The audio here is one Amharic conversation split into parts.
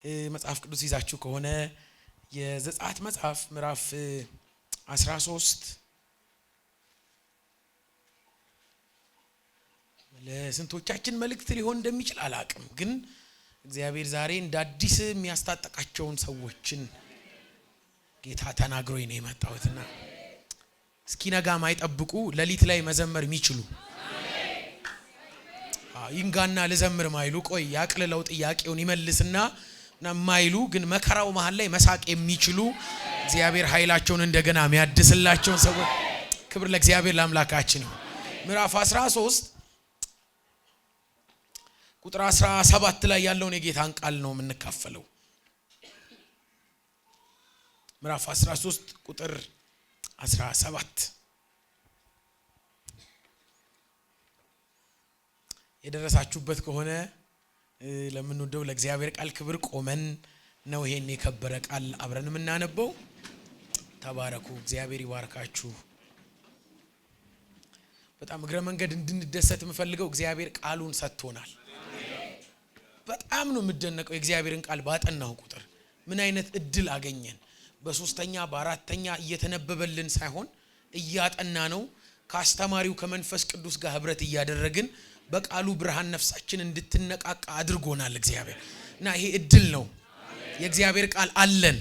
መጽሐፍ ቅዱስ ይዛችሁ ከሆነ የዘጸአት መጽሐፍ ምዕራፍ 13 ለስንቶቻችን መልእክት ሊሆን እንደሚችል አላቅም፣ ግን እግዚአብሔር ዛሬ እንደ አዲስ የሚያስታጠቃቸውን ሰዎችን ጌታ ተናግሮኝ ነው የመጣሁትና እስኪ ነጋ ማይጠብቁ ሌሊት ላይ መዘመር የሚችሉ ይንጋና ለዘምር ማይሉ ቆይ ያቅልለው ጥያቄውን ይመልስና ማይሉ ግን መከራው መሃል ላይ መሳቅ የሚችሉ እግዚአብሔር ኃይላቸውን እንደገና የሚያድስላቸው ሰዎች ክብር ለእግዚአብሔር ለአምላካችን ነው። ምዕራፍ 13 ቁጥር 17 ላይ ያለውን የጌታን ቃል ነው የምንካፈለው። ምዕራፍ 13 ቁጥር 17 የደረሳችሁበት ከሆነ ለምንወደው ለእግዚአብሔር ቃል ክብር ቆመን ነው ይሄን የከበረ ቃል አብረን የምናነበው። ተባረኩ፣ እግዚአብሔር ይባርካችሁ። በጣም እግረ መንገድ እንድንደሰት የምፈልገው እግዚአብሔር ቃሉን ሰጥቶናል። በጣም ነው የምደነቀው የእግዚአብሔርን ቃል ባጠናው ቁጥር ምን አይነት እድል አገኘን። በሶስተኛ በአራተኛ እየተነበበልን ሳይሆን እያጠና ነው ከአስተማሪው ከመንፈስ ቅዱስ ጋር ህብረት እያደረግን በቃሉ ብርሃን ነፍሳችን እንድትነቃቃ አድርጎናል እግዚአብሔር እና ይሄ እድል ነው። የእግዚአብሔር ቃል አለን።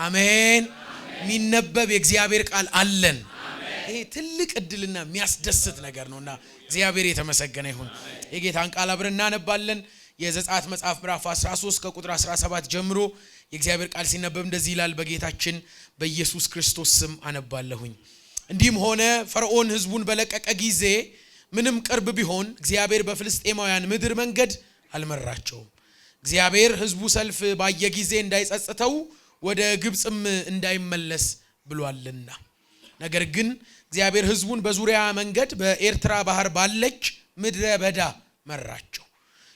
አሜን። የሚነበብ የእግዚአብሔር ቃል አለን። ይሄ ትልቅ እድልና የሚያስደስት ነገር ነውና እግዚአብሔር የተመሰገነ ይሁን። የጌታን ቃል አብረን እናነባለን። የዘጸአት መጽሐፍ ምዕራፍ 13 ከቁጥር 17 ጀምሮ የእግዚአብሔር ቃል ሲነበብ እንደዚህ ይላል። በጌታችን በኢየሱስ ክርስቶስ ስም አነባለሁኝ። እንዲህም ሆነ ፈርዖን ህዝቡን በለቀቀ ጊዜ ምንም ቅርብ ቢሆን እግዚአብሔር በፍልስጤማውያን ምድር መንገድ አልመራቸውም። እግዚአብሔር ህዝቡ ሰልፍ ባየ ጊዜ እንዳይጸጽተው ወደ ግብጽም እንዳይመለስ ብሏልና። ነገር ግን እግዚአብሔር ህዝቡን በዙሪያ መንገድ በኤርትራ ባህር ባለች ምድረ በዳ መራቸው።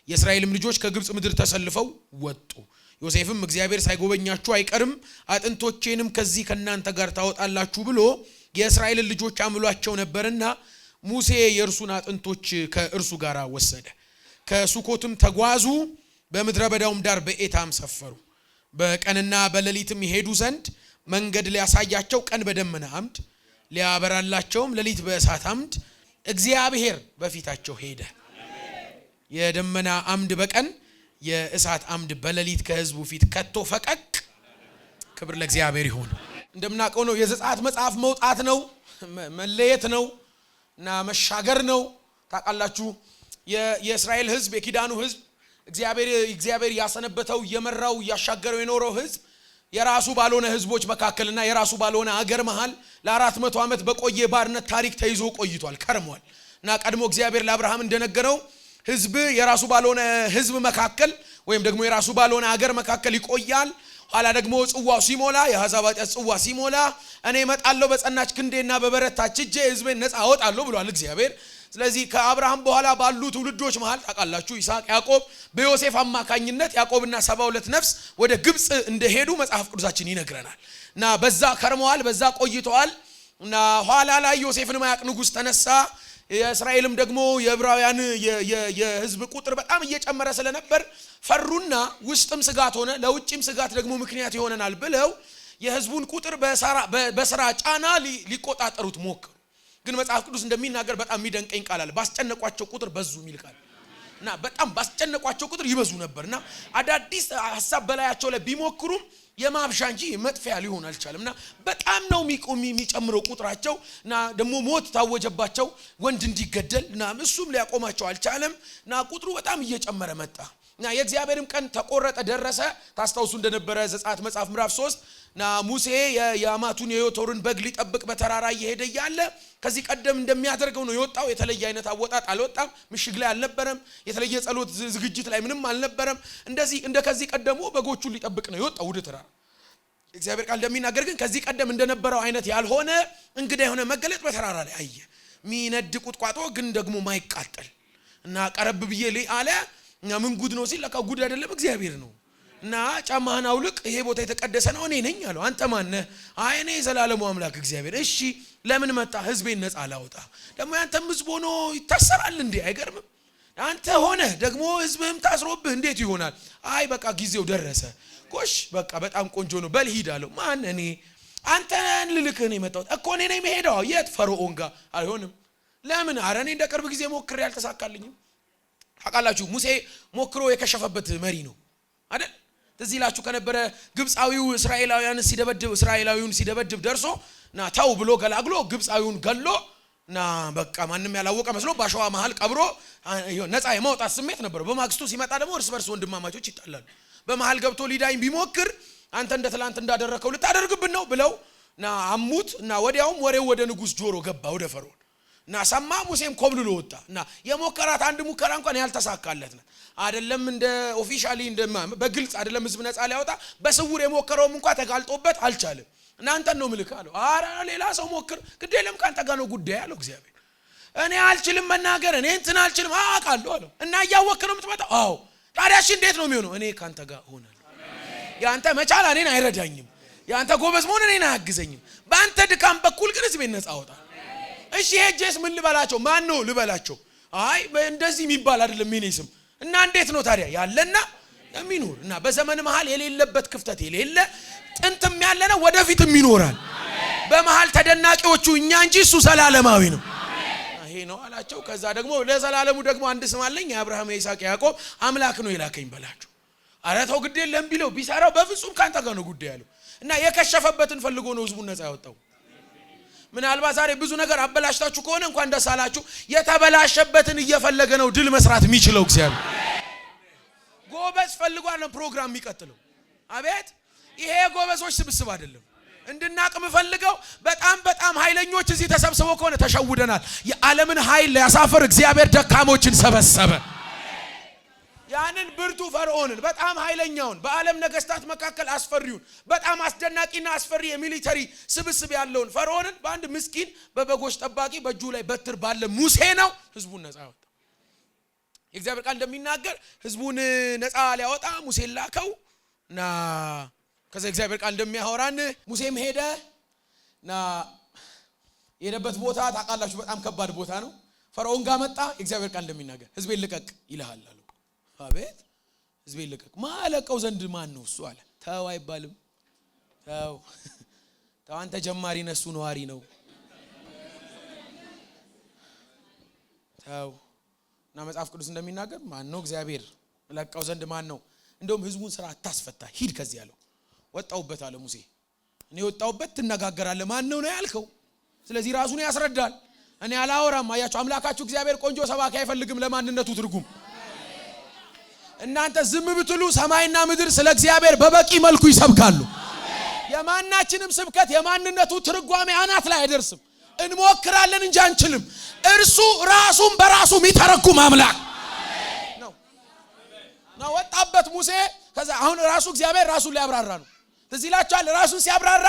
የእስራኤልም ልጆች ከግብጽ ምድር ተሰልፈው ወጡ። ዮሴፍም እግዚአብሔር ሳይጎበኛችሁ አይቀርም አጥንቶቼንም ከዚህ ከናንተ ጋር ታወጣላችሁ ብሎ የእስራኤልን ልጆች አምሏቸው ነበርና ሙሴ የእርሱን አጥንቶች ከእርሱ ጋር ወሰደ። ከሱኮትም ተጓዙ፣ በምድረ በዳውም ዳር በኤታም ሰፈሩ። በቀንና በሌሊትም ይሄዱ ዘንድ መንገድ ሊያሳያቸው ቀን በደመና አምድ ሊያበራላቸውም ሌሊት በእሳት አምድ እግዚአብሔር በፊታቸው ሄደ። የደመና አምድ በቀን የእሳት አምድ በሌሊት ከህዝቡ ፊት ከቶ ፈቀቅ። ክብር ለእግዚአብሔር ይሁን። እንደምናውቀው ነው የዘጸአት መጽሐፍ መውጣት ነው፣ መለየት ነው እና መሻገር ነው። ታውቃላችሁ የእስራኤል ህዝብ የኪዳኑ ህዝብ እግዚአብሔር ያሰነበተው የመራው ያሻገረው የኖረው ህዝብ የራሱ ባልሆነ ህዝቦች መካከልና የራሱ ባልሆነ አገር መሃል ለ400 ዓመት በቆየ ባርነት ታሪክ ተይዞ ቆይቷል፣ ከርሟል። እና ቀድሞ እግዚአብሔር ለአብርሃም እንደነገረው ህዝብ የራሱ ባልሆነ ህዝብ መካከል ወይም ደግሞ የራሱ ባልሆነ አገር መካከል ይቆያል። ኋላ ደግሞ ጽዋው ሲሞላ የአሕዛብ ኃጢአት ጽዋ ሲሞላ እኔ እመጣለሁ በጸናች ክንዴና በበረታች እጄ ህዝቤን ነፃ አወጣለሁ ብሏል እግዚአብሔር። ስለዚህ ከአብርሃም በኋላ ባሉ ትውልዶች መሃል ታውቃላችሁ ይስሐቅ፣ ያዕቆብ በዮሴፍ አማካኝነት ያዕቆብና 72 ነፍስ ወደ ግብጽ እንደሄዱ መጽሐፍ ቅዱሳችን ይነግረናል። እና በዛ ከርመዋል፣ በዛ ቆይተዋል። እና ኋላ ላይ ዮሴፍን ማያቅ ንጉስ ተነሳ። የእስራኤልም ደግሞ የዕብራውያን የህዝብ ቁጥር በጣም እየጨመረ ስለነበር ፈሩና ውስጥም ስጋት ሆነ፣ ለውጭም ስጋት ደግሞ ምክንያት ይሆነናል ብለው የህዝቡን ቁጥር በስራ ጫና ሊቆጣጠሩት ሞከሩ። ግን መጽሐፍ ቅዱስ እንደሚናገር በጣም የሚደንቀኝ ቃል አለ። ባስጨነቋቸው ቁጥር በዙ የሚል ቃል እና በጣም ባስጨነቋቸው ቁጥር ይበዙ ነበርና አዳዲስ ሐሳብ በላያቸው ላይ ቢሞክሩም የማብሻ እንጂ መጥፊያ ሊሆን አልቻለምና በጣም ነው የሚጨምረው ቁጥራቸው። እና ደግሞ ሞት ታወጀባቸው ወንድ እንዲገደል እና እሱም ሊያቆማቸው አልቻለም። እና ቁጥሩ በጣም እየጨመረ መጣ። እና የእግዚአብሔርም ቀን ተቆረጠ ደረሰ። ታስታውሱ እንደነበረ ዘጸአት መጽሐፍ ምዕራፍ 3 እና ሙሴ የአማቱን የዮቶርን በግ ሊጠብቅ በተራራ እየሄደ ያለ ከዚህ ቀደም እንደሚያደርገው ነው የወጣው። የተለየ አይነት አወጣጥ አልወጣም። ምሽግ ላይ አልነበረም። የተለየ ጸሎት ዝግጅት ላይ ምንም አልነበረም። እንደዚህ ከዚህ ቀደሙ በጎቹን ሊጠብቅ ነው የወጣው ወደ ተራራ። እግዚአብሔር ቃል እንደሚናገር ግን ከዚህ ቀደም እንደነበረው አይነት ያልሆነ እንግዳ የሆነ መገለጥ በተራራ ላይ አየ። ሚነድ ቁጥቋጦ ግን ደግሞ ማይቃጠል እና ቀረብ ብዬ አለ እና ምን ጉድ ነው ሲል ለካ ጉድ አይደለም እግዚአብሔር ነው። እና ጫማህን አውልቅ ይሄ ቦታ የተቀደሰ ነው እኔ ነኝ አለው። አንተ ማን ነህ? አይ እኔ ዘላለሙ አምላክ እግዚአብሔር። እሺ ለምን መጣ? ህዝቤን ነፃ ላውጣ። ደግሞ ያንተም ህዝብ ሆኖ ይታሰራል እንዴ? አይገርምም? አንተ ሆነ ደግሞ ህዝብህም ታስሮብህ እንዴት ይሆናል? አይ በቃ ጊዜው ደረሰ። ጎሽ በቃ በጣም ቆንጆ ነው በል ሂድ አለው። ማን? እኔ አንተን ልልክህ ነው የመጣሁት እኮ እኔ ነኝ የምሄደው። የት? ፈርዖን ጋር። አይሆንም። ለምን? ኧረ እኔ እንደ ቅርብ ጊዜ ሞክሬ አልተሳካልኝም። ታውቃላችሁ ሙሴ ሞክሮ የከሸፈበት መሪ ነው አይደል? ትዝ ይላችሁ ከነበረ ግብፃዊው እስራኤላዊውን ሲደበድብ ደርሶና ታው ብሎ ገላግሎ ግብፃዊውን ገሎ እና በቃ ማንንም ያላወቀ መስሎ ባሸዋ መሃል ቀብሮ ነፃ የማውጣት ስሜት ነበር። በማግስቱ ሲመጣ ደግሞ እርስ በርስ ወንድማማቾች ይጣላሉ። በመሃል ገብቶ ሊዳኝ ቢሞክር አንተ እንደ ትላንት እንዳደረከው ልታደርግብን ነው ብለውና አሙት እና ወዲያውም ወሬው ወደ ንጉስ ጆሮ ገባ ወደ ፈርዖን እና ሰማ። ሙሴም ኮብልሎ ወጣ እና የሞከራት አንድ ሙከራ እንኳን ያልተሳካለት ነው አይደለም። እንደ ኦፊሻሊ በግልጽ አይደለም ህዝብ ነፃ ሊያወጣ በስውር የሞከረውም እንኳን ተጋልጦበት አልቻለም። እናንተ ነው ምልክ አለው። አረ ሌላ ሰው ሞክር ግድ የለም ካንተ ጋር ነው ጉዳይ አለው እግዚአብሔር። እኔ አልችልም መናገር እኔ እንትን አልችልም አውቃለሁ አለው። እና እያወቅህ ነው የምትመጣው? አዎ። ታዲያ እሺ እንዴት ነው የሚሆነው? እኔ ካንተ ጋር ሆናለሁ። ያንተ መቻል እኔን አይረዳኝም፣ ያንተ ጎበዝ መሆን እኔን አያግዘኝም። በአንተ ድካም በኩል ግን ህዝቤን ነፃ አወጣለሁ። እሺ ሄጄስ ምን ልበላቸው? ማን ነው ልበላቸው? አይ እንደዚህ የሚባል አይደለም የኔ ስም። እና እንዴት ነው ታዲያ? ያለና የሚኖር እና በዘመን መሃል የሌለበት ክፍተት የሌለ ጥንትም ያለና ወደፊትም ይኖራል። በመሃል ተደናቂዎቹ እኛ እንጂ እሱ ዘላለማዊ ነው። ይሄ ነው አላቸው። ከዛ ደግሞ ለዘላለሙ ደግሞ አንድ ስም አለኝ የአብርሃም የይስሐቅ ያዕቆብ አምላክ ነው የላከኝ በላቸው። ኧረ ተው ግድ የለም ቢለው ቢሰራው በፍጹም ካንተ ጋር ነው ጉዳይ ያለው። እና የከሸፈበትን ፈልጎ ነው ህዝቡን ነፃ ያወጣው። ምናልባት ዛሬ ብዙ ነገር አበላሽታችሁ ከሆነ እንኳን ደስ አላችሁ። የተበላሸበትን እየፈለገ ነው ድል መስራት የሚችለው እግዚአብሔር። ጎበዝ ፈልጓል ነው ፕሮግራም የሚቀጥለው። አቤት ይሄ ጎበዞች ስብስብ አይደለም። እንድናቅም ፈልገው በጣም ኃይለኞች እዚህ ተሰብስበው ከሆነ ተሸውደናል። የዓለምን ኃይል ሊያሳፍር እግዚአብሔር ደካሞችን ሰበሰበ። ያንን ብርቱ ፈርዖንን በጣም ኃይለኛውን በዓለም ነገስታት መካከል አስፈሪውን በጣም አስደናቂና አስፈሪ የሚሊተሪ ስብስብ ያለውን ፈርዖንን በአንድ ምስኪን በበጎች ጠባቂ በእጁ ላይ በትር ባለ ሙሴ ነው ህዝቡን ነፃ ያወጣ። የእግዚአብሔር ቃል እንደሚናገር ህዝቡን ነፃ ሊያወጣ ሙሴ ላከውና ከዛ እግዚአብሔር ቃል እንደሚያወራን ሙሴም ሄደና የሄደበት ቦታ ታውቃላችሁ በጣም ከባድ ቦታ ነው። ፈርዖን ጋር መጣ። የእግዚአብሔር ቃል እንደሚናገር ህዝቤን ልቀቅ ይልሃል አለው። አቤት ህዝቤን ልቀቅ ማለቀው ዘንድ ማን ነው እሱ አለ። ተው አይባልም። ተው አንተ ጀማሪ ነህ እሱ ነዋሪ ነው። ተው እና መጽሐፍ ቅዱስ እንደሚናገር ማን ነው እግዚአብሔር ለቀው ዘንድ ማን ነው? እንደውም ህዝቡን ስራ አታስፈታ ሂድ ከዚህ ያለው። ወጣውበት አለ ሙሴ። እኔ ወጣውበት ትነጋገራለህ ማን ነው ነው ያልከው። ስለዚህ ራሱን ያስረዳል። እኔ አላወራም። አያችሁ አምላካችሁ እግዚአብሔር ቆንጆ ሰባኪ አይፈልግም ለማንነቱ ትርጉም። እናንተ ዝም ብትሉ ሰማይና ምድር ስለ እግዚአብሔር በበቂ መልኩ ይሰብካሉ። የማናችንም ስብከት የማንነቱ ትርጓሜ አናት ላይ አይደርስም። እንሞክራለን እንጂ አንችልም። እርሱ ራሱን በራሱ የሚተረጉም አምላክ ነው። ነው ወጣበት ሙሴ። ከዛ አሁን ራሱ እግዚአብሔር ራሱን ሊያብራራ ነው። ትዝ ይላችኋል ራሱን ሲያብራራ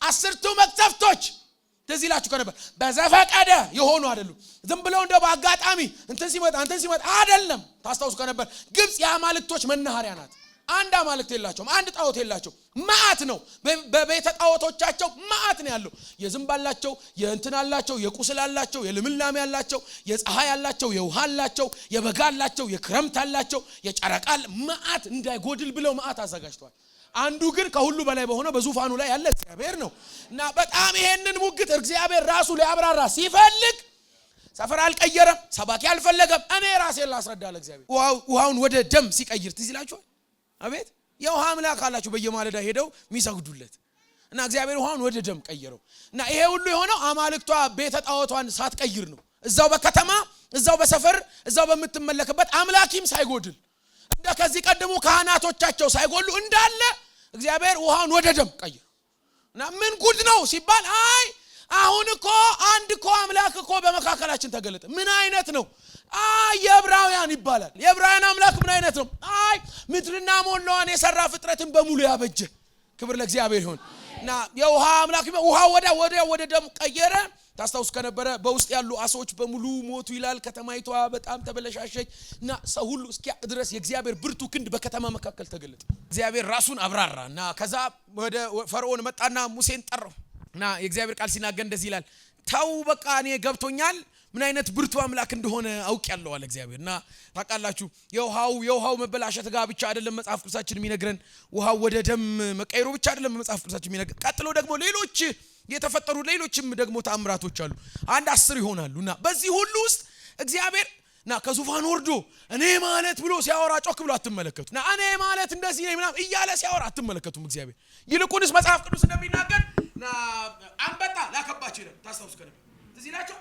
10ቱ መቅሰፍቶች ትዝ ይላችሁ ከነበር በዘፈቀደ የሆኑ አይደሉም። ዝም ብለው እንደው በአጋጣሚ እንትን ሲመጣ አይደለም። ታስታውሱ ከነበር ግብጽ የአማልክቶች መናኸሪያ ናት። አንድ አማልክት የላቸውም፣ አንድ ጣዖት የላቸውም። ማአት ነው በቤተ ጣዖቶቻቸው ማአት ነው ያለው። የዝንብ አላቸው፣ የእንትን አላቸው፣ የቁስል አላቸው፣ የልምላሜ አላቸው፣ የፀሐይ አላቸው፣ የውሃ አላቸው፣ የበጋ አላቸው፣ የክረምት አላቸው፣ የጨረቃ ማአት እንዳይጎድል ብለው ማአት አዘጋጅተዋል። አንዱ ግን ከሁሉ በላይ በሆነ በዙፋኑ ላይ ያለ እግዚአብሔር ነው። እና በጣም ይሄንን ሙግት እግዚአብሔር ራሱ ሊያብራራ ሲፈልግ ሰፈር አልቀየረም፣ ሰባኪ አልፈለገም። እኔ ራሴን ላስረዳለ እግዚአብሔር ውሃውን ወደ ደም ሲቀይር ትዝ ይላችኋል። አቤት የውሃ አምላክ አላችሁ በየማለዳ ሄደው የሚሰግዱለት እና እግዚአብሔር ውሃውን ወደ ደም ቀየረው። እና ይሄ ሁሉ የሆነው አማልክቷ ቤተ ጣዖቷን ሳትቀይር ነው። እዛው በከተማ እዛው በሰፈር እዛው በምትመለከበት አምላኪም ሳይጎድል እንደ ከዚህ ቀደሙ ካህናቶቻቸው ሳይጎሉ እንዳለ እግዚአብሔር ውሃውን ወደ ደም ቀየረው። እና ምን ጉድ ነው ሲባል አይ አሁን እኮ አንድ እኮ አምላክ እኮ በመካከላችን ተገለጠ። ምን አይነት ነው? የዕብራውያን ይባላል። የዕብራውያን አምላክ ምን አይነት ነው? ምድርና ሞላዋን የሰራ ፍጥረትን በሙሉ ያበጀ ክብር ለእግዚአብሔር ይሁን። እና የውሃ አምላክ ውሃ ወደ ደም ቀየረ። ታስታውስ ከነበረ በውስጥ ያሉ አሶች በሙሉ ሞቱ ይላል። ከተማይቷ በጣም ተበለሻሸች እና ሰው ሁሉ እስኪያ ድረስ የእግዚአብሔር ብርቱ ክንድ በከተማ መካከል ተገለጠ። እግዚአብሔር ራሱን አብራራ እና ከዛ ወደ ፈርዖን መጣና ሙሴን ጠራው እና የእግዚአብሔር ቃል ሲናገር እንደዚህ ይላል። ተው በቃ እኔ ገብቶኛል ምን አይነት ብርቱ አምላክ እንደሆነ አውቄያለሁ አለ እግዚአብሔር። እና ታውቃላችሁ የውሃው መበላሸት ጋር ብቻ አይደለም መጽሐፍ ቅዱሳችን የሚነግረን፣ ውሃው ወደ ደም መቀየሩ ብቻ አይደለም መጽሐፍ ቅዱሳችን የሚነግረን። ቀጥሎ ደግሞ ሌሎች የተፈጠሩ ሌሎችም ደግሞ ተአምራቶች አሉ። 10 ይሆናሉና በዚህ ሁሉ ውስጥ እግዚአብሔር ከዙፋን ወርዶ እኔ ማለት ብሎ ሲያወራ ጮክ ብሎ አትመለከቱ። እኔ ማለት እንደዚህ ነኝ ምናምን እያለ ሲያወራ አትመለከቱም እግዚአብሔር። ይልቁንስ መጽሐፍ ቅዱስ እንደሚናገር አንበጣ ላከባቸው ይላል። ታስታውሱ ከነበር እዚህ ናቸው።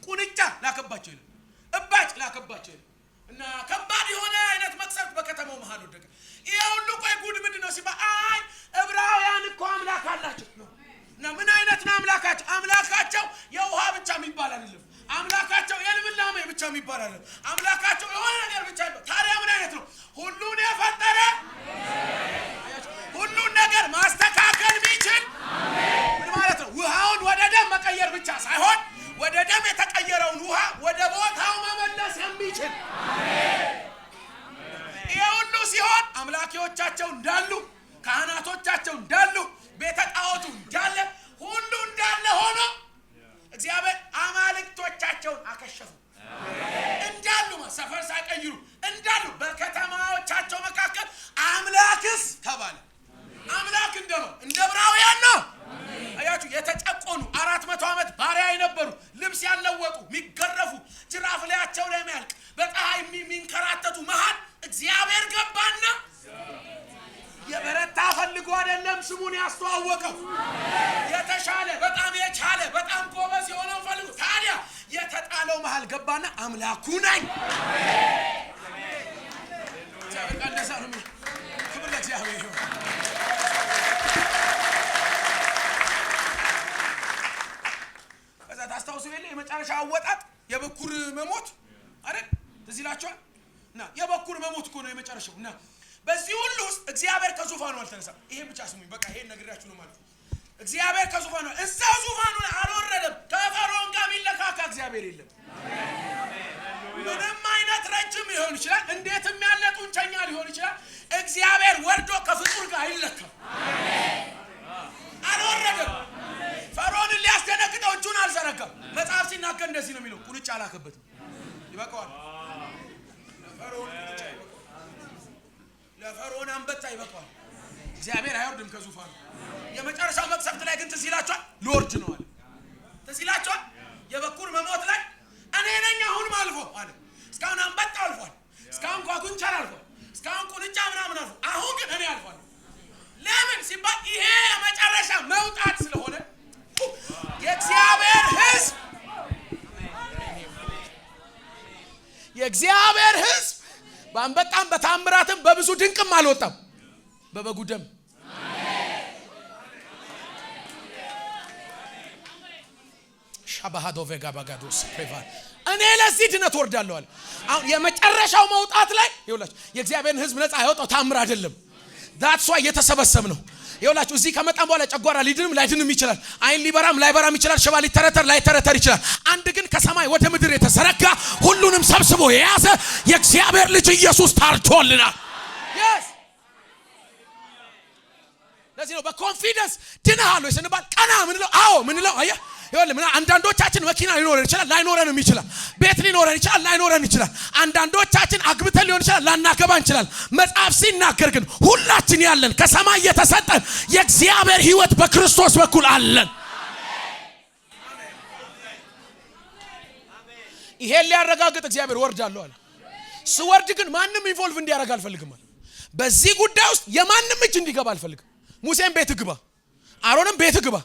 ቁንጫ ላከባቸው ይላል። እባጭ ላከባቸው ይላል። እና ከባድ የሆነ አይነት መቅሰፍት በከተማው መሃል ወደቀ። ይሄ ሁሉ ቆይ ጉድ ምንድነው ሲባል አይ ዕብራውያን እኮ አምላክ አላቸው ነው። እና ምን አይነት ነው አምላካቸው? አምላካቸው የውሃ ብቻ የሚባል አይደለም። አምላካቸው የልምላሜ ብቻ የሚባል አይደለም። አምላካቸው የሆነ ነገር ብቻ ይባል። ታዲያ ምን አይነት ነው? ሁሉን የፈጠረ ሁሉን ነገር ማስተካከል የሚችል ምን ማለት ነው? ውሃውን ወደ ደም መቀየር ብቻ ሳይሆን ወደ ደም የተቀየረውን ውሃ ወደ ቦታው መመለስ የሚችል ይሄ ሁሉ ሲሆን አምላኪዎቻቸው እንዳሉ፣ ካህናቶቻቸው እንዳሉ፣ ቤተ ጣዖቱ እንዳለ ሁሉ እንዳለ ሆኖ እግዚአብሔር አማልክቶቻቸውን አከሸፉ። እንዳሉ ሰፈር ሳይቀይሩ እንዳሉ በከተማዎቻቸው መካከል አምላክስ ተባለ። አምላክ እንደው እንደ ዕብራውያን ነው። አያችሁ የተጨቆኑ 400 ዓመት ባሪያ የነበሩ ልብስ ያለወጡ የሚገረፉ ጅራፍ ላያቸው ላይ የሚያልቅ በፀሐይ የሚንከራተቱ መሃል እግዚአብሔር ገባና የበረታ ፈልጎ አይደለም ስሙን ያስተዋወቀው። የተሻለ በጣም የቻለ በጣም ጎበዝ የሆነው ፈልጎ ታዲያ የተጣለው መሃል ገባና አምላኩ ነኝ። ክብር ለእግዚአብሔር ይሁን። ከዛ ታስታውሱ የለ የመጨረሻ አወጣጥ የበኩር መሞት አይደል? እዚህ ላችኋል እና የበኩር መሞት እኮ ነው የመጨረሻው። እና በዚህ ሁሉ ውስጥ እግዚአብሔር ከዙፋኑ አልተነሳም። ይሄ ብቻ ስሙኝ፣ በቃ ይሄን ነግራችሁ ነው ማለት ነው። እግዚአብሔር ከዙፋኑ እዛው ዙፋኑ ላይ አልወረደም። ከፈርዖን ጋር የሚለካካ እግዚአብሔር የለም። ምንም አይነት ረጅም ሊሆን ይችላል፣ እንዴትም ያለ ጡንቸኛ ሊሆን ይችላል። እግዚአብሔር ወርዶ ከፍጡር ጋር አይለካም። አልወረደም። ፈርዖንን ሊያስደነግጠው እጁን አልዘረጋም። መጽሐፍ ሲናገር እንደዚህ ነው የሚለው፣ ቁልጭ አላከበትም። ይበቃዋል። ለፈርዖን አንበጣ ይበቃዋል። እግዚአብሔር አይወርድም ከዙፋኑ። የመጨረሻው መቅሰፍት ላይ ግን ትዝ ይላችኋል፣ ሎርድ ነው አለ። ትዝ ይላችኋል የበኩር መሞት ላይ እኔ ነኝ አሁንም አልፎ አለ። እስካሁን አንበጣ አልፏል፣ እስካሁን ጓጉንቸር አልፏል፣ እስካሁን ቁንጫ ምናምን አልፏል። አሁን ግን እኔ አልፏል። ለምን ሲባል ይሄ የመጨረሻ መውጣት ስለሆነ የእግዚአብሔር ሕዝብ በአንበጣም በታምራትም በብዙ ድንቅም አልወጣም፣ በበጉ ደም ሻባሃዶ ቬጋ ባጋዶስ ፕሬቫል እኔ ለዚህ ድነት ወርዳለሁ አለ። አሁን የመጨረሻው መውጣት ላይ ይኸውላችሁ የእግዚአብሔርን ሕዝብ ነፃ ያወጣው ታምር አይደለም። ዳትሷ እየተሰበሰብ ነው። ይኸውላችሁ እዚህ ከመጣን በኋላ ጨጓራ ሊድንም ላይድንም ይችላል። አይን ሊበራም ላይበራም ይችላል። ሽባ ሊተረተር ላይተረተር ይችላል። አንድ ግን ከሰማይ ወደ ምድር የተዘረጋ ሁሉንም ሰብስቦ የያዘ የእግዚአብሔር ልጅ ኢየሱስ ታርቶልናል። ለዚህ ነው በኮንፊደንስ ድነሃል ወይ ስንባል ቀና ምንለው። አዎ ምንለው አያ ይወል ምን አንዳንዶቻችን መኪና ሊኖረን ይችላል፣ ላይኖረንም ይችላል። ቤት ሊኖረን ይችላል፣ ላይኖረን ይችላል። አንዳንዶቻችን አግብተን ሊሆን ይችላል፣ ላናገባ እንችላል። መጽሐፍ ሲናገር ግን ሁላችን ያለን ከሰማይ የተሰጠን የእግዚአብሔር ሕይወት በክርስቶስ በኩል አለን። ይሄን ሊያረጋግጥ እግዚአብሔር ወርዳለሁ አለ። ስወርድ ግን ማንም ኢንቮልቭ እንዲያረጋ አልፈልግም አለ። በዚህ ጉዳይ ውስጥ የማንም እጅ እንዲገባ አልፈልግም። ሙሴም ቤት ግባ፣ አሮንም ቤት ግባ፣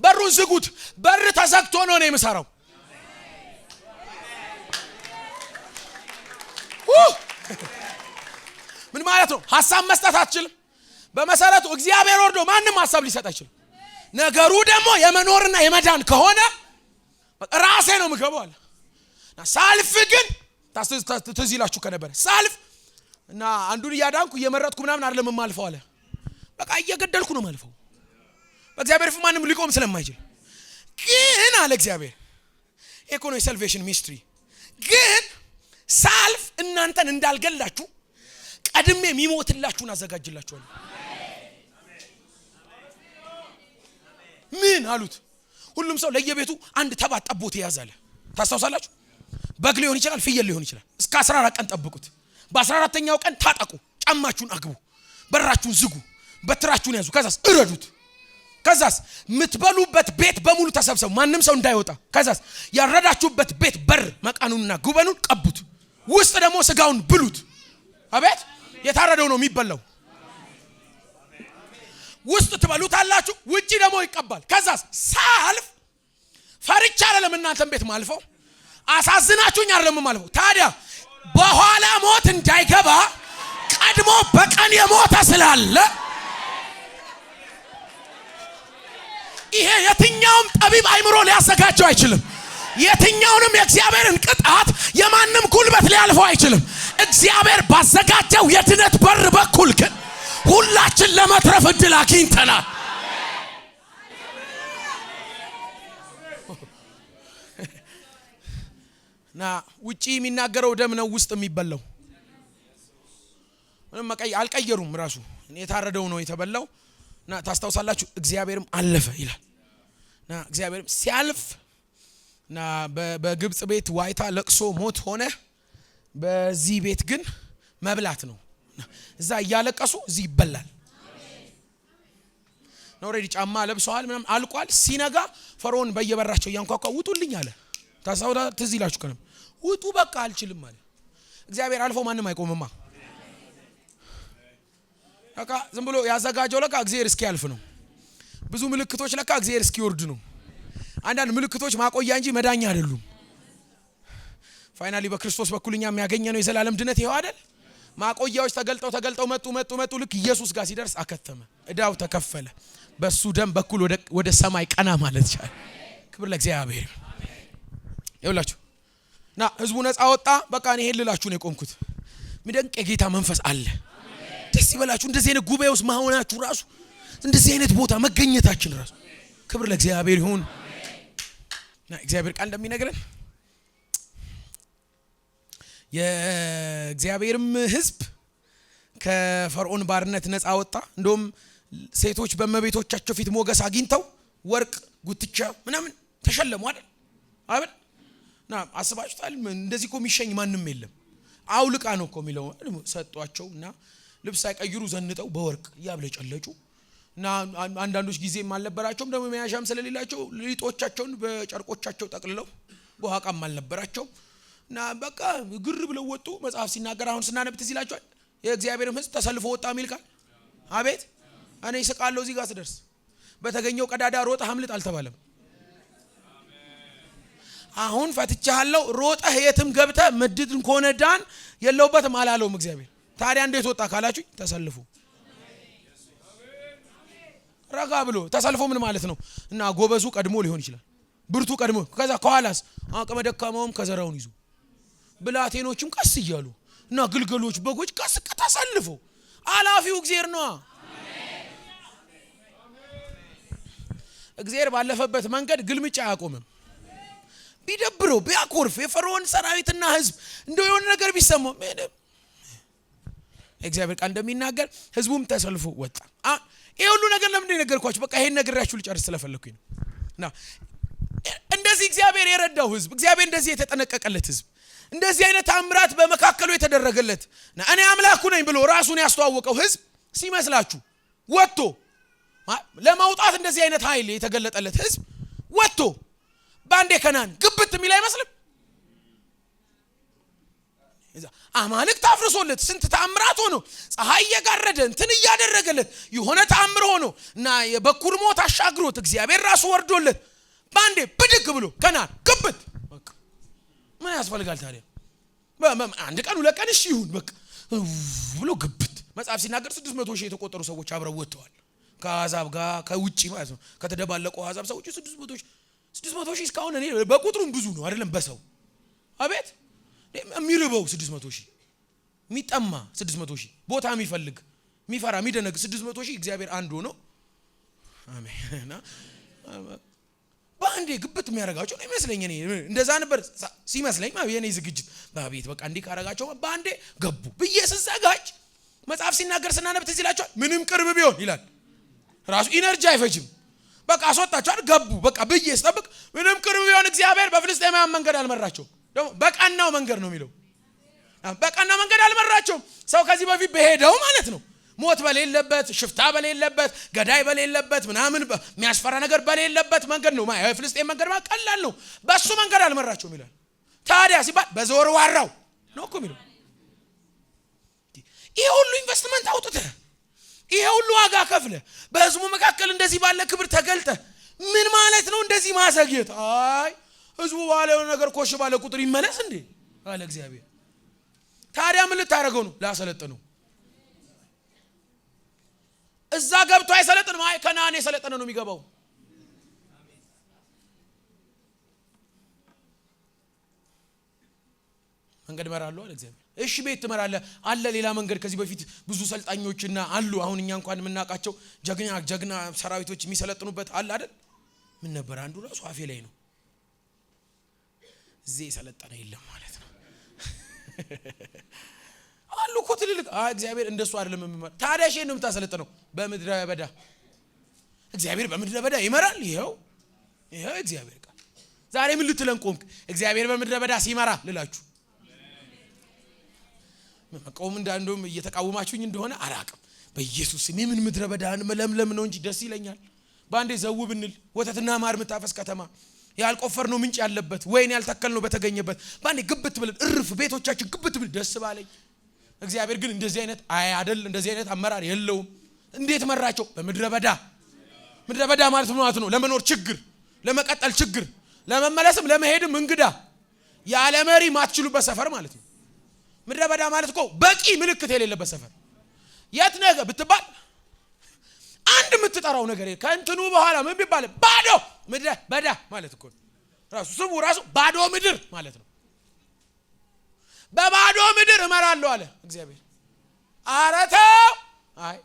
በሩን ዝጉት። በር ተዘግቶ ነው የምሰራው። ምን ማለት ነው? ሐሳብ መስጠት አትችልም። በመሰረቱ እግዚአብሔር ወርዶ ማንም ሐሳብ ሊሰጥ አይችልም። ነገሩ ደግሞ የመኖርና የመዳን ከሆነ ራሴ ነው የምገባው አለ። ሳልፍ ግን ትዝ ይላችሁ ከነበረ ሳልፍ እና አንዱን እያዳንኩ እየመረጥኩ ምናምን አይደለም የማልፈው አለ። በቃ እየገደልኩ ነው የማልፈው። በእግዚአብሔር ፊት ማንም ሊቆም ስለማይችል ግን አለ እግዚአብሔር ኢኮኖሚ ሳልቬሽን ሚስትሪ ግን ሳልፍ እናንተን እንዳልገላችሁ ቀድሜ የሚሞትላችሁን አዘጋጅላችኋለሁ። ምን አሉት? ሁሉም ሰው ለየቤቱ አንድ ተባት ጠቦት ያዛለ። ታስታውሳላችሁ? በግ ሊሆን ይችላል፣ ፍየል ሊሆን ይችላል። እስከ 14 ቀን ጠብቁት። በ14ኛው ቀን ታጠቁ፣ ጫማችሁን አግቡ፣ በራችሁን ዝጉ፣ በትራችሁን ያዙ። ከዛስ እረዱት። ከዛስ ምትበሉበት ቤት በሙሉ ተሰብሰቡ፣ ማንም ሰው እንዳይወጣ። ከዛስ ያረዳችሁበት ቤት በር መቃኑንና ጉበኑን ቀቡት፣ ውስጥ ደግሞ ስጋውን ብሉት። አቤት የታረደው ነው የሚበላው። ውስጥ ትበሉታላችሁ፣ ውጪ ደግሞ ይቀባል። ከዛስ ሳልፍ ፈርቻ አይደለም እናንተም ቤት ማልፈው፣ አሳዝናችሁኝ አይደለም ማልፈው። ታዲያ በኋላ ሞት እንዳይገባ ቀድሞ በቀን የሞተ ስላለ ይሄ የትኛውም ጠቢብ አይምሮ ሊያዘጋጀው አይችልም። የትኛውንም የእግዚአብሔርን ቅጣት የማንም ጉልበት ሊያልፈው አይችልም። እግዚአብሔር ባዘጋጀው የድነት በር በኩል ግን ሁላችን ለመትረፍ እድል አግኝተናል። ና ውጪ የሚናገረው ደም ነው፣ ውስጥ የሚበላው ምንም አልቀየሩም። ራሱ የታረደው ነው የተበላው። ና ታስታውሳላችሁ፣ እግዚአብሔርም አለፈ ይላል። ና እግዚአብሔርም ሲያልፍ ና በግብጽ ቤት ዋይታ ለቅሶ ሞት ሆነ፣ በዚህ ቤት ግን መብላት ነው። እዛ እያለቀሱ እዚህ ይበላል። ነው ኦሬዲ ጫማ ለብሰዋል፣ ምንም አልቋል። ሲነጋ ፈርዖን በየበራቸው ያንኳኳ ውጡልኝ አለ። ታሳውዳ ትዝ ይላችሁ ከነም ውጡ በቃ አልችልም አለ። እግዚአብሔር አልፎ ማንም አይቆምማ። ለካ ዝም ብሎ ያዘጋጀው ለካ እግዚአብሔር እስኪያልፍ ነው። ብዙ ምልክቶች ለካ እግዚአብሔር እስኪወርድ ነው። አንዳንድ ምልክቶች ማቆያ እንጂ መዳኛ አይደሉም። ፋይናሊ በክርስቶስ በኩልኛ የሚያገኘነው የዘላለም ድነት ይሄው አይደል? ማቆያዎች ተገልጠው መጡ። ልክ ኢየሱስ ጋር ሲደርስ አከተመ፣ እዳው ተከፈለ። በሱ ደም በኩል ወደ ሰማይ ቀና ማለት ይቻላል። ክብር ለእግዚአብሔር። ይኸውላችሁ ና ህዝቡ ነፃ ወጣ። በቃ እኔ ይሄን ልላችሁ ነው የቆምኩት። የሚደንቅ የጌታ መንፈስ አለ። ደስ ይበላችሁ። እንደዚህ አይነት ጉባኤ ውስጥ ማሆናችሁ ራሱ፣ እንደዚህ አይነት ቦታ መገኘታችን ራሱ ክብር ለእግዚአብሔር ይሁን። ና እግዚአብሔር ቃል እንደሚነግረን የእግዚአብሔርም ህዝብ ከፈርዖን ባርነት ነፃ ወጣ። እንደውም ሴቶች በመቤቶቻቸው ፊት ሞገስ አግኝተው ወርቅ፣ ጉትቻ ምናምን ተሸለሙ አይደል? ና አስባችሁታል? እንደዚህ እኮ የሚሸኝ ማንም የለም። አውልቃ ነው እኮ የሚለው ሰጧቸውና ልብስ ሳይቀይሩ ዘንጠው በወርቅ ያብለጨለጩ እና አንዳንዶች ጊዜም አልነበራቸውም ደግሞ መያዣም ስለሌላቸው ሊጦቻቸውን በጨርቆቻቸው ጠቅልለው በኋቃም አልነበራቸው እና በቃ ግር ብለው ወጡ። መጽሐፍ ሲናገር አሁን ስናነብ ትዝ ይላችኋል። የእግዚአብሔርም ህዝብ ተሰልፎ ወጣ የሚል ቃል። አቤት እኔ ስቃለሁ። እዚህ ጋር ስደርስ በተገኘው ቀዳዳ ሮጠህ አምልጥ አልተባለም። አሁን ፈትቻለሁ ሮጠህ የትም ገብተህ ምድድን ከሆነ ዳን የለውበትም አላለውም እግዚአብሔር። ታዲያ እንዴት ወጣ ካላችሁ ተሰልፎ ረጋ ብሎ ተሰልፎ ምን ማለት ነው? እና ጎበዙ ቀድሞ ሊሆን ይችላል፣ ብርቱ ቀድሞ፣ ከዛ ከኋላስ አቅመ ደካማውም ከዘራውን ይዞ ብላቴኖችም ቀስ እያሉ እና ግልገሎች በጎች ቀስ ተሰልፎ አላፊው እግዚአብሔር ነው። እግዚአብሔር ባለፈበት መንገድ ግልምጫ አያቆምም። ቢደብረው ቢያኮርፍ የፈርዖን ሰራዊትና ህዝብ እንደው የሆነ ነገር ቢሰማው እግዚአብሔር ቃል እንደሚናገር ህዝቡም ተሰልፎ ወጣ። ይሄ ሁሉ ነገር ለምን ነገርኳችሁ? በቃ ይሄን ነገራችሁ ልጨርስ ስለፈለኩኝ ነው። እና እንደዚህ እግዚአብሔር የረዳው ህዝብ፣ እግዚአብሔር እንደዚህ የተጠነቀቀለት ህዝብ፣ እንደዚህ አይነት አምራት በመካከሉ የተደረገለት እና እኔ አምላኩ ነኝ ብሎ ራሱን ያስተዋወቀው ህዝብ ሲመስላችሁ ወጥቶ ለማውጣት እንደዚህ አይነት ኃይል የተገለጠለት ህዝብ ወጥቶ ባንዴ ከናን ግብት የሚል አይመስልም? አማልክት አፍርሶለት ስንት ተአምራት ሆኖ ፀሐይ እየጋረደ እንትን እያደረገለት የሆነ ተአምር ሆኖ እና የበኩር ሞት አሻግሮት እግዚአብሔር ራሱ ወርዶለት ባንዴ ብድግ ብሎ ከናን ግብት። በቃ ምን ያስፈልጋል ታዲያ? አንድ ቀን ሁለት ቀን እሺ ይሁን በቃ ብሎ ግብት። መጽሐፍ ሲናገር 600 ሺህ የተቆጠሩ ሰዎች አብረው ወጥተዋል ከአሕዛብ ጋር ከውጪ ማለት ነው። ከተደባለቁ አሕዛብ ሰዎች 600 ሺህ እስካሁን እኔ በቁጥሩም ብዙ ነው አይደለም በሰው አቤት የሚርበው 600 ሺህ የሚጠማ 600 ሺህ ቦታ የሚፈልግ የሚፈራ የሚደነግ 600 ሺህ እግዚአብሔር አንድ ሆኖ አሜን ባንዴ ግብት የሚያረጋቸው ነው ይመስለኝ። እኔ እንደዛ ነበር ሲመስለኝ የኔ ዝግጅት ባቤት በቃ እንዲህ ካረጋቸው ባንዴ ገቡ ብዬ ስዘጋጅ መጽሐፍ ሲናገር ስናነብ ትዝ ይላችኋል። ምንም ቅርብ ቢሆን ይላል ራሱ ኢነርጂ አይፈጅም። በቃ አስወጣቸው ገቡ በቃ ብዬ ስጠብቅ ምንም ቅርብ ቢሆን እግዚአብሔር በፍልስጤማውያን መንገድ አልመራቸው። ደግሞ በቀናው መንገድ ነው የሚለው። በቀናው መንገድ አልመራቸውም። ሰው ከዚህ በፊት በሄደው ማለት ነው ሞት በሌለበት፣ ሽፍታ በሌለበት፣ ገዳይ በሌለበት፣ ምናምን የሚያስፈራ ነገር በሌለበት መንገድ ነው። የፍልስጤም መንገድ ማለት ቀላል ነው። በሱ መንገድ አልመራቸውም ይላል። ታዲያ ሲባል በዘወርዋራው ነው እኮ የሚለው። ይሄ ሁሉ ኢንቨስትመንት አውጥተህ ይሄ ሁሉ ዋጋ ከፍለ በህዝቡ መካከል እንደዚህ ባለ ክብር ተገልጠ ምን ማለት ነው እንደዚህ ማሰግየት? አይ ህዝቡ ባለው ነገር ኮሽ ባለ ቁጥር ይመለስ እንዴ አለ እግዚአብሔር። ታዲያ ምን ልታረገው ነው? ላሰለጥነው። እዛ ገብቶ አይሰለጥንም። አይ ከነዓን የሰለጠነ ነው የሚገባው። መንገድ እመራለሁ አለ እግዚአብሔር። እሺ ቤት ትመራለህ አለ። ሌላ መንገድ ከዚህ በፊት ብዙ ሰልጣኞችና አሉ። አሁን እኛ እንኳን የምናውቃቸው ጀግና ሰራዊቶች የሚሰለጥኑበት አለ አይደል? ምን ነበር አንዱ ራሱ አፌ ላይ ነው። እዚህ የሰለጠነ የለም ማለት ነው አሉ እኮ ትልልቅ። እግዚአብሔር እንደሱ አይደለም የሚመራ። ታዲያ እሺ ነው የምታሰለጥነው? በምድረ በዳ እግዚአብሔር በምድረ በዳ ይመራል። ይሄው እግዚአብሔር ቃል። ዛሬ ምን ልትለን ቆምክ? እግዚአብሔር በምድረ በዳ ሲመራ ልላችሁ መቆም እንዳንዶም እየተቃወማችሁኝ እንደሆነ አላቅም። በኢየሱስ ስም ምን ምድረ በዳን መለምለም ነው እንጂ ደስ ይለኛል። ባንዴ ዘው ብንል ወተትና ማር ምታፈስ ከተማ ያልቆፈርነው ምንጭ ያለበት ወይን ያልተከልነው በተገኘበት ባንዴ ግብት ብለን እርፍ ቤቶቻችን ግብት ብል ደስ ባለኝ። እግዚአብሔር ግን እንደዚህ አይነት አይደል፣ እንደዚህ አይነት አመራር የለውም። እንዴት መራቸው? በምድረ በዳ። ምድረ በዳ ማለት ነው ለመኖር ችግር፣ ለመቀጠል ችግር፣ ለመመለስም ለመሄድም እንግዳ፣ ያለ መሪ ማትችሉበት ሰፈር ማለት ነው። ምድረ በዳ ማለት እኮ በቂ ምልክት የሌለበት ሰፈር። የት ነገ ብትባል አንድ የምትጠራው ነገር ከእንትኑ በኋላ ምን ቢባል ባዶ ምድረ በዳ ማለት እኮ ራሱ ስሙ ራሱ ባዶ ምድር ማለት ነው። በባዶ ምድር እመራለሁ አለ እግዚአብሔር። አረተው አይ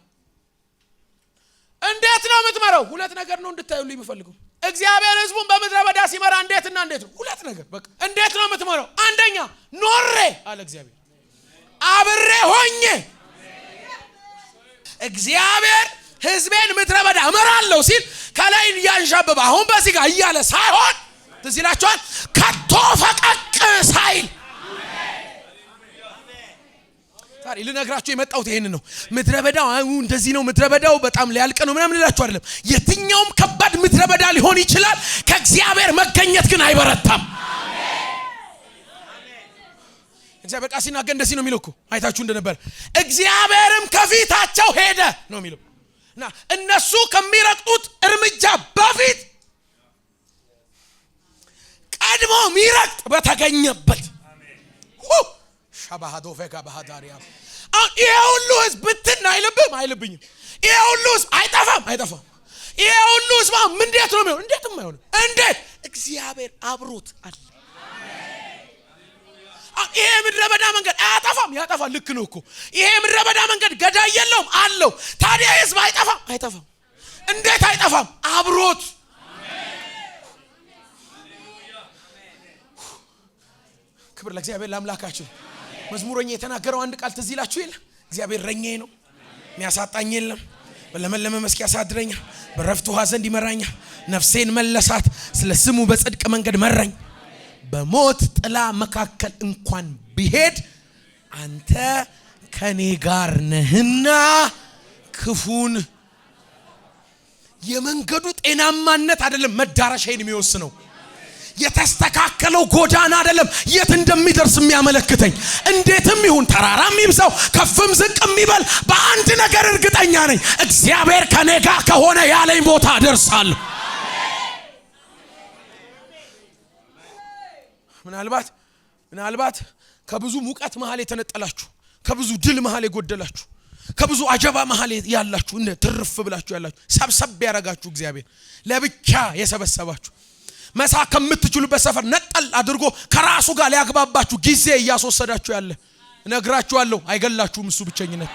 እንዴት ነው የምትመራው? ሁለት ነገር ነው እንድታዩልኝ የምፈልገው። እግዚአብሔር ህዝቡን በምድረ በዳ ሲመራ እንዴትና እንዴት ነው? ሁለት ነገር በቃ። እንዴት ነው የምትመራው? አንደኛ ኖሬ አለ እግዚአብሔር፣ አብሬ ሆኜ። እግዚአብሔር ህዝቤን ምድረ በዳ እመራለሁ ሲል ከላይ ያንዣበበ አሁን በዚህ ጋር እያለ ሳይሆን ትዝ ይላችኋል፣ ከቶ ፈቀቅ ሳይል። ታዲያ ልነግራችሁ የመጣሁት ይሄን ነው። ምድረ በዳው እንደዚህ ነው፣ ምድረ በዳው በጣም ሊያልቅ ነው ምናምን ልላችሁ አይደለም። የትኛውም ከባድ ምድረ በዳ ሊሆን ይችላል፣ ከእግዚአብሔር መገኘት ግን አይበረታም። እግዚአብሔር ቃል ሲናገር እንደዚህ ነው የሚለው እኮ አይታችሁ እንደነበር። እግዚአብሔርም ከፊታቸው ሄደ ነው የሚለው እና እነሱ ከሚረግጡት እርምጃ በፊት ቀድሞ ሚረግጥ በተገኘበት ሻባሃዶ ፈጋ ባህዳሪያ ይሄ ሁሉ ህዝብ ብትን አይልብኝም። ይሄ ሁሉ ህዝብ አይጠፋም። ይሄ ሁሉ ህዝብ እንዴት ነው የሚሆነው? እንዴትም አይሆንም። እንዴት? እግዚአብሔር አብሮት አለ። ይሄ ምድረ በዳ መንገድ አያጠፋም። ያጠፋል። ልክ ነው እኮ ይሄ ምድረ በዳ መንገድ ገዳይ የለውም አለው። ታዲያ ህዝብ አይጠፋም። እንዴት አይጠፋም? አብሮት። ክብር ለእግዚአብሔር ለአምላካችን። መዝሙረኛ የተናገረው አንድ ቃል ትዝ ይላችሁ የለ? እግዚአብሔር እረኛዬ ነው፣ የሚያሳጣኝ የለም። በለመለመ መስክ ያሳድረኛል፣ በረፍት ውሃ ዘንድ ይመራኛል። ነፍሴን መለሳት፣ ስለ ስሙ በጽድቅ መንገድ መራኝ። በሞት ጥላ መካከል እንኳን ብሄድ አንተ ከኔ ጋር ነህና ክፉን። የመንገዱ ጤናማነት አይደለም መዳረሻዬን የሚወስነው፣ የተስተካከለው ጎዳና አይደለም የት እንደሚደርስ የሚያመለክተኝ። እንዴትም ይሁን ተራራም ይብዛው ከፍም ዝቅም ይበል፣ በአንድ ነገር እርግጠኛ ነኝ፣ እግዚአብሔር ከኔ ጋር ከሆነ ያለኝ ቦታ ደርሳለሁ። ምናልባት ከብዙ ሙቀት መሃል የተነጠላችሁ፣ ከብዙ ድል መሃል የጎደላችሁ፣ ከብዙ አጀባ መሃል ያላችሁ፣ እንደ ትርፍ ብላችሁ ያላችሁ፣ ሰብሰብ ያረጋችሁ እግዚአብሔር ለብቻ የሰበሰባችሁ፣ መሳ ከምትችሉበት ሰፈር ነጠል አድርጎ ከራሱ ጋር ሊያግባባችሁ ጊዜ እያስወሰዳችሁ ያለ እነግራችኋለሁ፣ አይገላችሁም እሱ ብቸኝነት።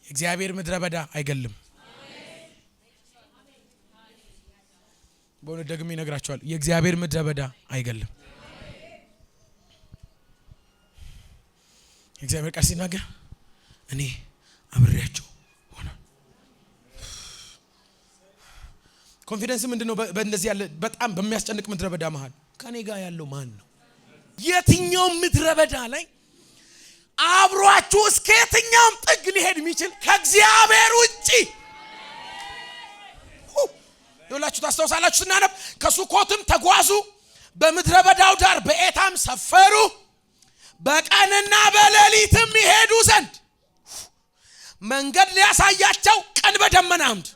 እግዚአብሔር ምድረ በዳ አይገልም። በእውነት ደግሜ እነግራችኋለሁ፣ የእግዚአብሔር ምድረ በዳ አይገልም። እግዚአብሔር ቃል ሲናገር እኔ አብሬያቸው ሆነ። ኮንፊደንስ ምንድነው? በእንደዚህ ያለ በጣም በሚያስጨንቅ ምድረ በዳ መሃል ከኔ ጋር ያለው ማን ነው? የትኛው ምድረ በዳ ላይ አብሯችሁ እስከ የትኛውም ጥግ ሊሄድ የሚችል ከእግዚአብሔር ውጪ? ይኸውላችሁ ታስታውሳላችሁ ስናነብ ከሱኮትም ተጓዙ፣ በምድረ በዳው ዳር በኤታም ሰፈሩ፣ በቀንና በሌሊትም ይሄዱ ዘንድ መንገድ ሊያሳያቸው ቀን በደመና አምድ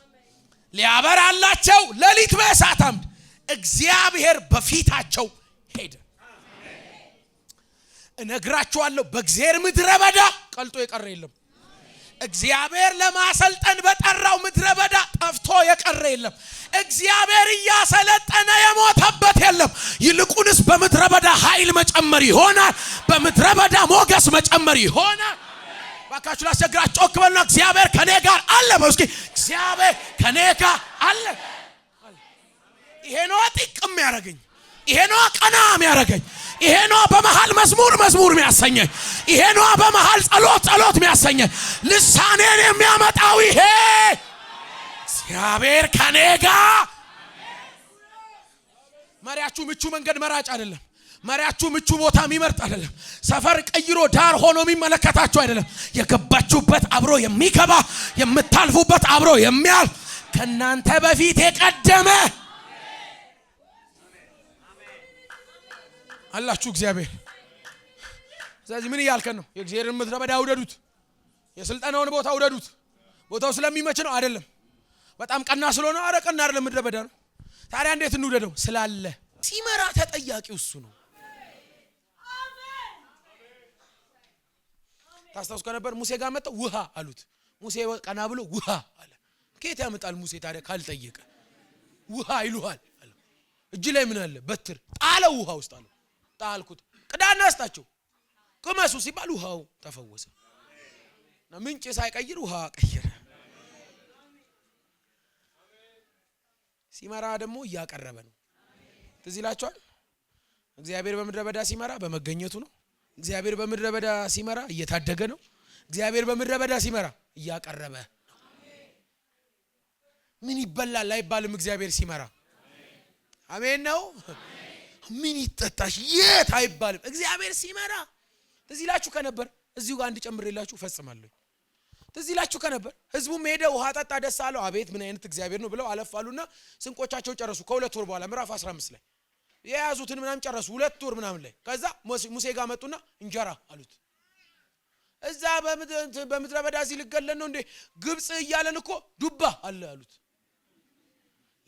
ሊያበራላቸው ሌሊት በእሳት አምድ እግዚአብሔር በፊታቸው ሄደ። እነግራችኋለሁ በእግዚአብሔር ምድረ በዳ ቀልጦ የቀረ የለም። እግዚአብሔር ለማሰልጠን በጠራው ምድረ በዳ ጠፍቶ የቀረ የለም። እግዚአብሔር እያሰለጠነ የሞተበት የለም። ይልቁንስ በምድረ በዳ ኃይል መጨመር ይሆናል። በምድረ በዳ ሞገስ መጨመር ይሆናል። ባካችሁ ላስቸግራችሁ ጮክ በሉና እግዚአብሔር ከኔ ጋር አለ በሉ እስኪ። እግዚአብሔር ከኔ ጋር አለ። ይሄ ነው ጥቅም ያረጋኝ፣ ይሄ ነው ቀናም ያረጋኝ፣ ይሄ ነው በመሃል መዝሙር የሚያሰኘኝ፣ ይሄ ነው በመሃል ጸሎት የሚያሰኘኝ፣ ልሳኔን የሚያመጣው ይሄ እግዚአብሔር ከኔ ጋር። መሪያችሁ ምቹ መንገድ መራጭ አይደለም። መሪያችሁ ምቹ ቦታ የሚመርጥ አይደለም። ሰፈር ቀይሮ ዳር ሆኖ የሚመለከታችሁ አይደለም። የገባችሁበት አብሮ የሚገባ የምታልፉበት አብሮ የሚያልፍ ከናንተ በፊት የቀደመ አላችሁ እግዚአብሔር። ስለዚህ ምን እያልከን ነው? የእግዚአብሔርን ምድረ በዳ ውደዱት፣ የስልጣናውን ቦታ ውደዱት። ቦታው ስለሚመች ነው አይደለም። በጣም ቀና ስለሆነ ቀና አይደለም፣ ምድረ በዳ ነው። ታዲያ እንዴት እንውደደው? ስላለ ሲመራ ተጠያቂው እሱ ነው። ታስታውስ ከነበር ሙሴ ጋር መጣው ውሃ አሉት። ሙሴ ቀና ብሎ ውሃ አለ። ከየት ያመጣል ሙሴ ታዲያ ካልጠየቀ? ውሃ ይሉሃል አለ። እጅ ላይ ምን አለ? በትር ጣለው ውሃ ውስጥ አለ። ጣልኩት። ቅዳና አስታቸው ቅመሱ ሲባል ውሃው ተፈወሰ። ምንጭ ሳይቀይር ውሃ ቀየረ። ሲመራ ደግሞ እያቀረበ ነው። ትዝ ይላችኋል። እግዚአብሔር በምድረ በዳ ሲመራ በመገኘቱ ነው። እግዚአብሔር በምድረ በዳ ሲመራ እየታደገ ነው። እግዚአብሔር በምድረ በዳ ሲመራ እያቀረበ ነው። ምን ይበላል አይባልም እግዚአብሔር ሲመራ። አሜን ነው። ምን ይጠጣሽ የት አይባልም እግዚአብሔር ሲመራ። ትዝ ይላችሁ ከነበር እዚሁ ጋር እንድጨምርላችሁ ፈጽማለሁ። ትዝ ይላችሁ ከነበር ህዝቡም ሄደ ውሃ ጠጣ፣ ደስ አለው። አቤት ምን አይነት እግዚአብሔር ነው ብለው አለፋሉና ስንቆቻቸው ጨረሱ። ከሁለት ወር በኋላ ምዕራፍ 15 ላይ የያዙትን ምናምን ጨረሱ። ሁለት ወር ምናምን ላይ ከዛ ሙሴ ጋር መጡና እንጀራ አሉት። እዛ በምድረ በዳ እዚህ ልገለን ነው እንዴ? ግብጽ እያለን እኮ ዱባ አለ አሉት።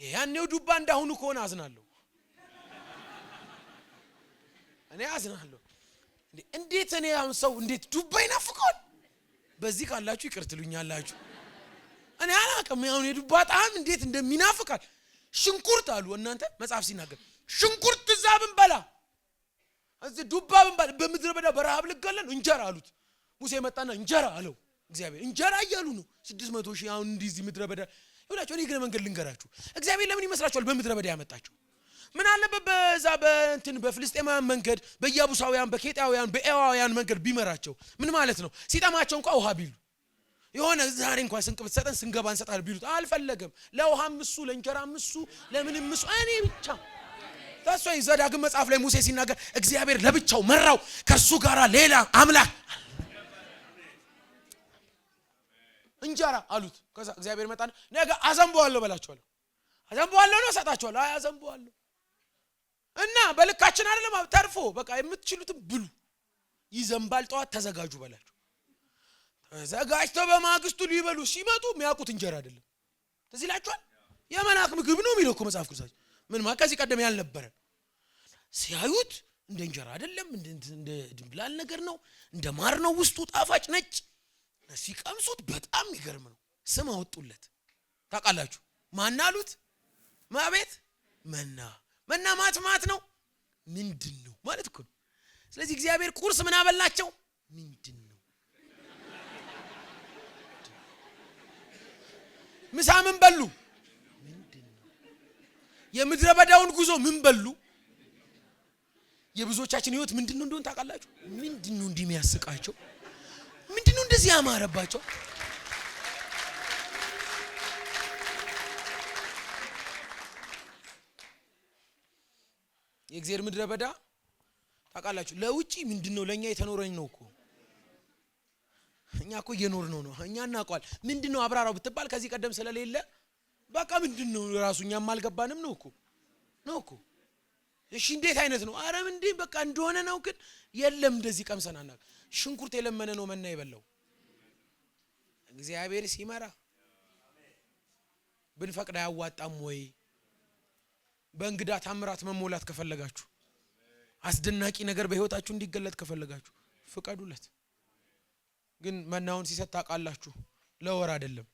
ያኔው ዱባ እንዳሁኑ ከሆነ አዝናለሁ፣ እኔ አዝናለሁ። እንዴት እኔ አሁን ሰው እንዴት ዱባ ይናፍቃል? በዚህ ካላችሁ ይቅርትሉኛላችሁ። እኔ አላውቅም። አሁን የዱባ ጣዕም እንዴት እንደሚናፍቃል። ሽንኩርት አሉ እናንተ መጽሐፍ ሲናገር ሽንኩርት እዛ ብንበላ እዚህ ዱባ ብንበላ በምድረ በዳ በረሃብ ልገለን እንጀራ አሉት። ሙሴ መጣና እንጀራ አለው። እግዚአብሔር እንጀራ እያሉ ነው 600 ሺህ አሁን እንዲዚህ ምድረ በዳ ይውላችሁ። እኔ ግን መንገድ ልንገራችሁ እግዚአብሔር ለምን ይመስላችኋል በምድረ በዳ ያመጣቸው? ምን አለበት በዛ በፍልስጤማውያን መንገድ፣ በኢያቡሳውያን፣ በኬጣውያን፣ በኤዋውያን መንገድ ቢመራቸው? ምን ማለት ነው? ሲጠማቸው እንኳን ውሃ ቢሉ የሆነ ዛሬ እንኳን ስንቅ ብትሰጠን ስንገባ እንሰጣለን ቢሉት አልፈለገም። ለውሃም እሱ ለእንጀራም እሱ ለምንም እሱ እኔ ብቻ ታስወይ ዘዳግም መጽሐፍ ላይ ሙሴ ሲናገር እግዚአብሔር ለብቻው መራው፣ ከሱ ጋራ ሌላ አምላክ እንጀራ አሉት። ከዛ እግዚአብሔር መጣና ነገ አዘንበዋለሁ በላቸዋለሁ። አዘንበዋለሁ ነው ሰጣቸዋለሁ። አይ አዘንበዋለሁ እና በልካችን አይደለም ተርፎ በቃ የምትችሉትን ብሉ፣ ይዘንባል፣ ጠዋት ተዘጋጁ በላቸው። ተዘጋጅተው በማግስቱ ሊበሉ ሲመጡ የሚያውቁት እንጀራ አይደለም። ትዝ ይላችኋል። የመላክ ምግብ ነው የሚለው እኮ መጽሐፍ ቅዱስ። ምን ከዚህ ቀደም ያልነበረ ሲያዩት እንደ እንጀራ አይደለም፣ እንደ ድንብላል ነገር ነው፣ እንደ ማር ነው፣ ውስጡ ጣፋጭ ነጭ። ሲቀምሱት በጣም ይገርም ነው። ስም አወጡለት። ታውቃላችሁ ማን አሉት? ማቤት መና ማት ነው። ምንድነው ማለት እኮ ነው። ስለዚህ እግዚአብሔር ቁርስ ምን አበላቸው? ምንድነው? ምሳ ምን በሉ? ምንድነው? የምድረ በዳውን ጉዞ ምን በሉ? የብዙዎቻችን ህይወት ምንድነው እንደሆነ ታውቃላችሁ? ምንድነው እንዲህ የሚያስቃቸው? ምንድነው እንደዚህ ያማረባቸው? የእግዚአብሔር ምድረ በዳ ታውቃላችሁ ለውጪ ምንድነው ለኛ የተኖረኝ ነው እኮ እኛ እኮ እየኖርነው ነው እኛ እናውቀዋል ምንድነው አብራራው ብትባል ከዚህ ቀደም ስለሌለ በቃ ምንድነው ራሱ እኛም አልገባንም ነው እኮ እሺ እንዴት አይነት ነው አረ እንዴ በቃ እንደሆነ ነው ግን የለም እንደዚህ ቀምሰናና ሽንኩርት የለመነ ነው መና ይበላው እግዚአብሔር ሲመራ ብንፈቅድ ያዋጣም ወይ በእንግዳ ታምራት መሞላት ከፈለጋችሁ አስደናቂ ነገር በህይወታችሁ እንዲገለጥ ከፈለጋችሁ ፍቀዱለት ግን መናውን ሲሰጥ ታውቃላችሁ ለወር አይደለም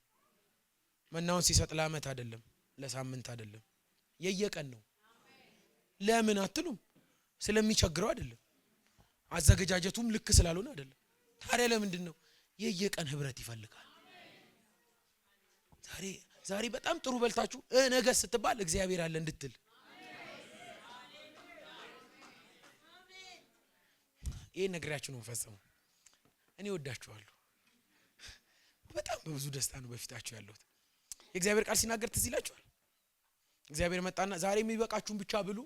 መናውን ሲሰጥ ለአመት አይደለም ለሳምንት አይደለም የየቀን ነው ለምን አትሉም ስለሚቸግረው አይደለም አዘገጃጀቱም ልክ ስላልሆነ አይደለም ታዲያ ለምንድን ነው የየቀን ህብረት ይፈልጋል ዛሬ በጣም ጥሩ በልታችሁ ነገ ስትባል እግዚአብሔር አለ እንድትል ይሄን ነግራችሁ ነው ፈጸመው እኔ ወዳችኋለሁ በጣም በብዙ ደስታ ነው በፊታችሁ ያለሁት የእግዚአብሔር ቃል ሲናገር ትዝ ይላችኋል እግዚአብሔር መጣና ዛሬ የሚበቃችሁን ብቻ ብሉ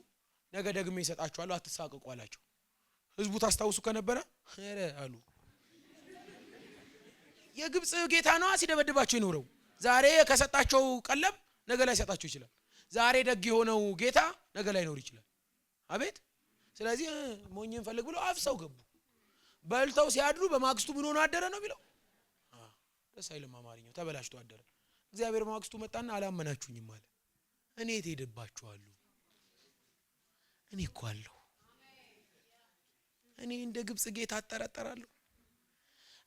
ነገ ደግሞ ይሰጣችኋል አትሳቀቁ አላቸው ህዝቡ ታስታውሱ ከነበረ አሉ የግብጽ ጌታ ነው ሲደበድባቸው ይኖረው ዛሬ ከሰጣቸው ቀለብ ነገ ላይ ሰጣቸው ይችላል ዛሬ ደግ የሆነው ጌታ ነገ ላይ ኖር ይችላል አቤት ስለዚህ ሞኝን ፈልግ ብሎ አፍሰው ገቡ በልተው ሲያድሩ በማግስቱ ምን ሆነ አደረ ነው ቢለው ደስ አይልም አማርኛው ተበላሽቶ አደረ እግዚአብሔር በማግስቱ መጣና አላመናችሁኝም ማለት እኔ ተሄደባችኋለሁ እኔ እኮ አለሁ እኔ እንደ ግብጽ ጌታ አጠራጠራለሁ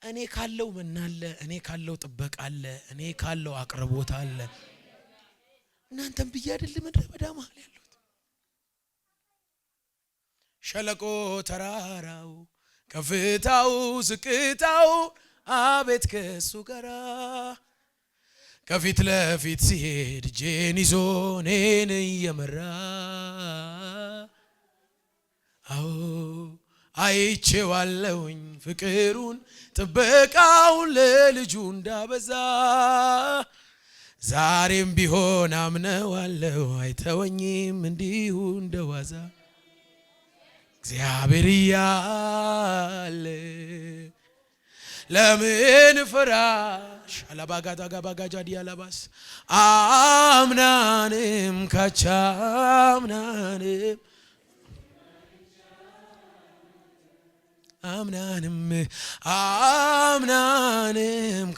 እኔ ካለው መናለ እኔ ካለው ጥበቃ አለ እኔ ካለው አቅርቦት አለ እናንተም ብዬ አይደል ምድረ በዳ መሃል ያሉት ሸለቆ ተራራው ከፍታው ዝቅታው አቤት ከሱ ጋራ ከፊት ለፊት ሲሄድ ጄን ይዞ እኔን እየመራ አዎ አይቼዋለሁኝ ፍቅሩን ጥበቃውን ለልጁ እንዳበዛ ዛሬም ቢሆን አምነዋለሁ አይተወኝም እንዲሁ እንደዋዛ እግዚአብሔር ያለ ለምን ፍራሽ አላባጋዳ ጋባጋጃ ዲያላባስ አምናንም ካቻምናንም አምናንም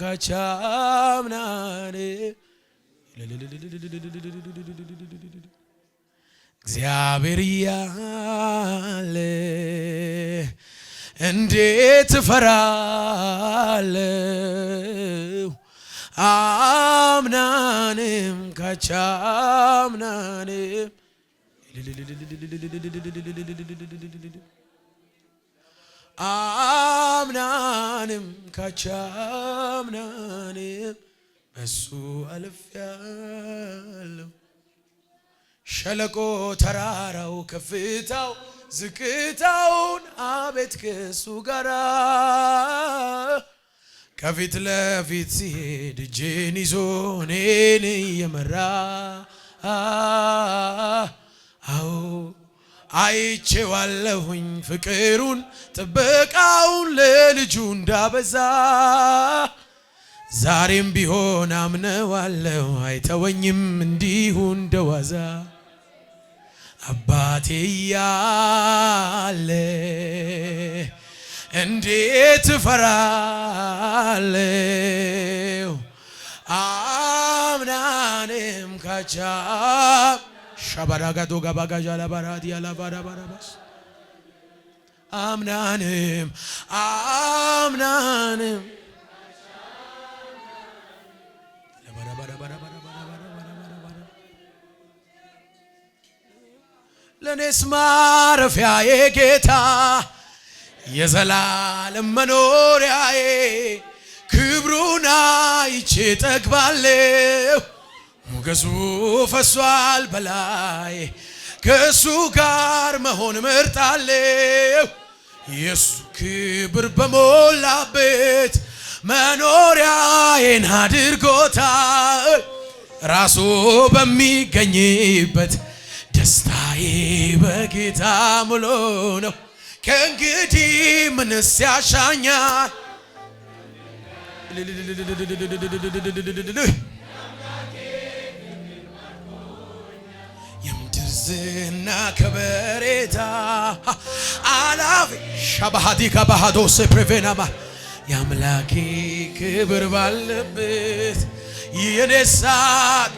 ካቻምናንም እግዚአብሔር ያለ እንዴት ፈራለሁ አምናንም ካቻምናንም አምናንም ካቻምናንም በሱ አልፌያለሁ ሸለቆ ተራራው ከፍታው ዝቅታውን አቤት ከሱ ጋራ ከፊት ለፊት ሲሄድ ጄን ይዞ እኔን እየመራ አዎ አይቼዋለሁኝ ፍቅሩን ጥበቃውን ለልጁ እንዳበዛ ዛሬም ቢሆን አምነዋለሁ አይተወኝም እንዲሁ እንደዋዛ አባቴ ያለ እንዴት ፈራለሁ አምናንም ካቻም ሻባራጋዶ ጋባጋጃ ለባራዲ ያላባራባራባስ አምናንም ለኔስ ማረፊያዬ ጌታ የዘላለም መኖሪያዬ ክብሩን አይቼ ጠግባለሁ ሞገሱ ፈሷል በላይ ከሱ ጋር መሆን መርጣለሁ ኢየሱስ ክብር በሞላበት መኖሪያዬን አድርጎታል ራሱ በሚገኝበት ደስታ ተስፋዬ በጌታ ሙሉ ነው። ከእንግዲህ ምንስ ያሻኛል? የምድር ዝና ከበሬታ አላፊ ሻባሃዲ ከባሃዶ ሰፕሬቬናማ የአምላኬ ክብር ባለበት የኔሳት